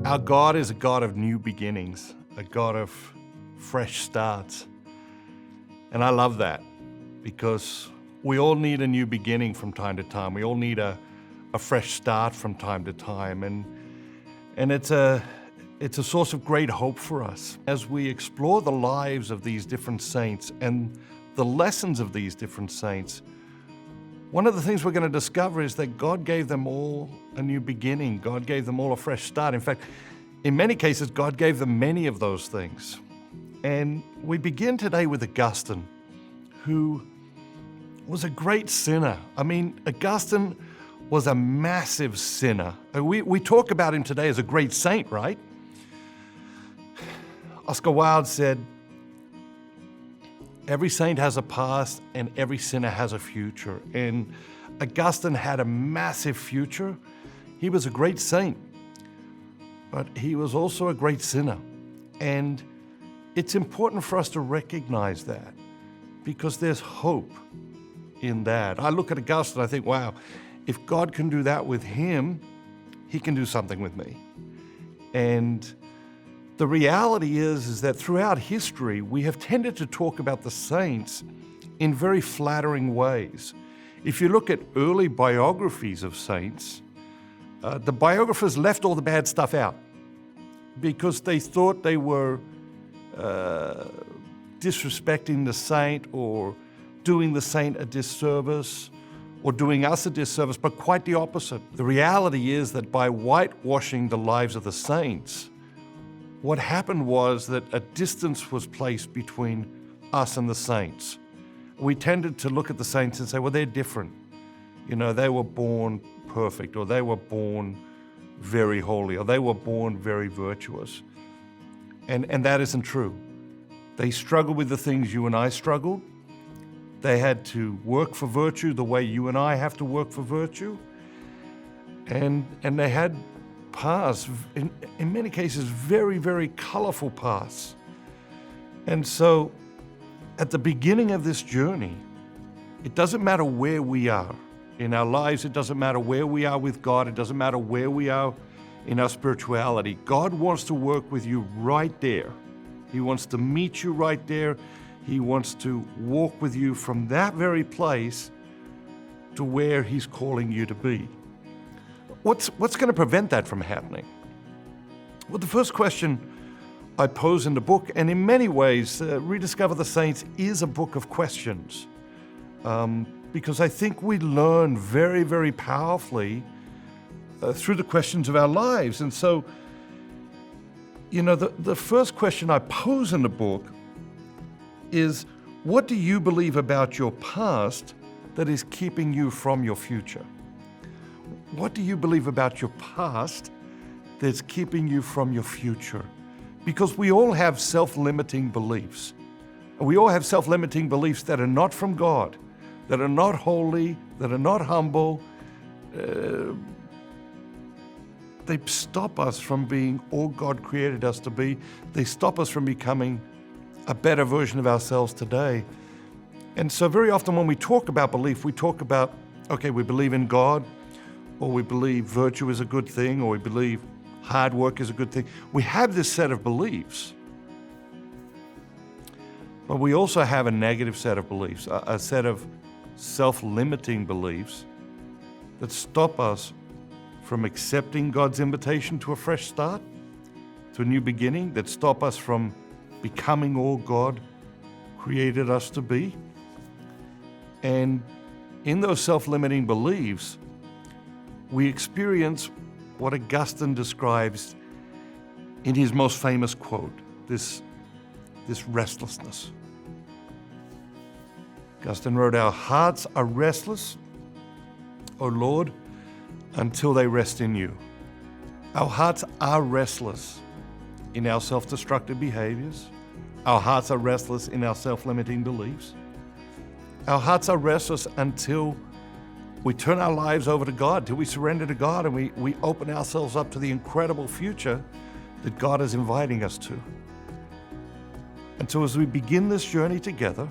Our God is a God of new beginnings, a God of fresh starts. And I love that because we all need a new beginning from time to time. We all need a fresh start from time to time. And it's a source of great hope for us as we explore the lives of these different saints and the lessons of these different saints. One of the things we're going to discover is that God gave them all a new beginning. God gave them all a fresh start. In fact, in many cases, God gave them many of those things. And we begin today with Augustine, who was a great sinner. I mean, Augustine was a massive sinner. We talk about him today as a great saint, right? Oscar Wilde said, every saint has a past and every sinner has a future. And Augustine had a massive future. He was a great saint, but he was also a great sinner. And it's important for us to recognize that because there's hope in that. I look at Augustine, I think, wow, if God can do that with him, he can do something with me. And the reality is that throughout history, we have tended to talk about the saints in very flattering ways. If you look at early biographies of saints, the biographers left all the bad stuff out because they thought they were disrespecting the saint or doing the saint a disservice or doing us a disservice, but quite the opposite. The reality is that by whitewashing the lives of the saints, what happened was that a distance was placed between us and the saints. We tended to look at the saints and say, well, they're different. You know, they were born perfect, or they were born very holy, or they were born very virtuous. And that isn't true. They struggled with the things you and I struggled. They had to work for virtue the way you and I have to work for virtue. And they had paths, in many cases, very, very colorful paths. And so at the beginning of this journey, it doesn't matter where we are in our lives. It doesn't matter where we are with God. It doesn't matter where we are in our spirituality. God wants to work with you right there. He wants to meet you right there. He wants to walk with you from that very place to where He's calling you to be. What's going to prevent that from happening? Well, the first question I pose in the book, and in many ways, Rediscover the Saints is a book of questions, because I think we learn very, very powerfully through the questions of our lives. And so, you know, the first question I pose in the book is, what do you believe about your past that is keeping you from your future? What do you believe about your past that's keeping you from your future? Because we all have self-limiting beliefs. We all have self-limiting beliefs that are not from God, that are not holy, that are not humble. They stop us from being all God created us to be. They stop us from becoming a better version of ourselves today. And so very often when we talk about belief, we talk about, okay, we believe in God, or we believe virtue is a good thing, or we believe hard work is a good thing. We have this set of beliefs. But we also have a negative set of beliefs, a set of self-limiting beliefs that stop us from accepting God's invitation to a fresh start, to a new beginning, that stop us from becoming all God created us to be. And in those self-limiting beliefs, we experience what Augustine describes in his most famous quote, this restlessness. Augustine wrote, "Our hearts are restless, O Lord, until they rest in you." Our hearts are restless in our self-destructive behaviors. Our hearts are restless in our self-limiting beliefs. Our hearts are restless until we turn our lives over to God, till we surrender to God and we open ourselves up to the incredible future that God is inviting us to. And so as we begin this journey together,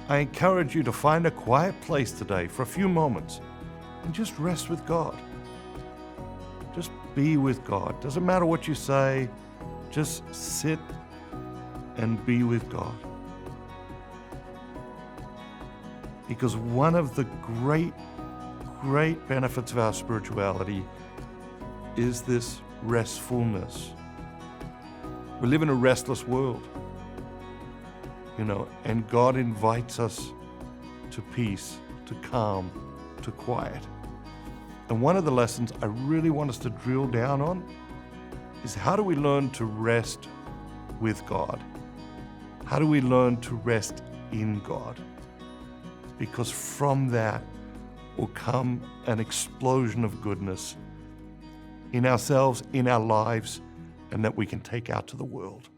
I encourage you to find a quiet place today for a few moments and just rest with God. Just be with God. Doesn't matter what you say, just sit and be with God. Because one of the great benefits of our spirituality is this restfulness. We live in a restless world, and God invites us to peace, to calm, to quiet. And one of the lessons I really want us to drill down on is how do we learn to rest with God? How do we learn to rest in God? Because from that will come an explosion of goodness in ourselves, in our lives, and that we can take out to the world.